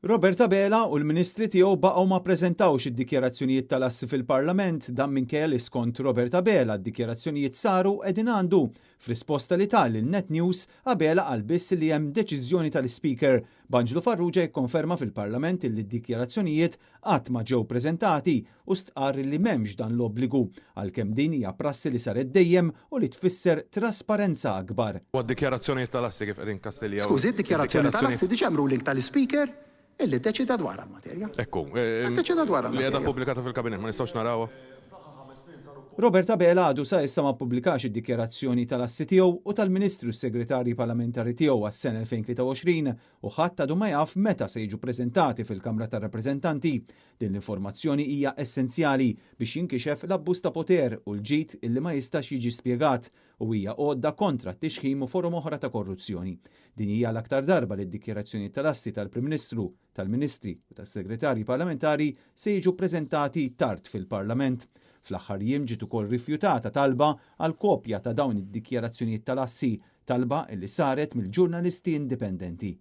Robert Abela u l-Ministri tiegħu baqgħu ma ppreżentawx id-dikjarazzjonijiet tal-assi fil-Parlament dan minkejja li skont Robert Abela d-dikjarazzjonijiet saru qegħdin għandu. F'risposta li tal il-Net News, Abela qal biss li hemm deċiżjoni tal-Speaker. Banġlu Farrugia jikkonferma fil-Parlament li d-dikjarazzjonijiet qatt ma ġew preżentati u stqarr li m'hemmx dan l-obbligu għalkemm din hija prassi li saret dejjem u li tfisser trasparenza akbar. U d-dikjarazzjonijiet tal-assi kif qegħdin Kastilja. Skużi, d-dikjarazzjoni tal-assi diġà hemm ruling tal-Speaker illi ddeċida dwarha materja. Ekku, Ddeċida dwarha li qiegħda pubblikata fil-kabinet, ma nistgħux narawha. Robert Abela għadu sa issa ma ppubblikax id-dikjarazzjoni tal-assi tiegħu u tal-Ministru s-Segretarji Parlamentari tiegħu għas-sena 2023 u ħadd għadu ma jaf meta se jiġu preżentati fil-Kamra tar-Rappreżentanti. Din l-informazzjoni hija essenzjali biex jinkixef l-abbuż ta' poter u l-ġid illi ma jistax jiġi spjegat u hija għodda kontra t-tixħim u forum oħra ta' korruzzjoni. Din hija l-aktar darba li d-dikjarazzjoni tal-assi tal-Prim Ministru, tal-Ministri u tas-Segretarji Parlamentari se jiġu preżentati tard fil-Parlament. Fl-aħħar jiem ġiet ukoll rifjutata talba għal kopja ta' dawn id-dikjarazzjonijiet tal-assi, talba li saret mill-ġurnalisti indipendenti.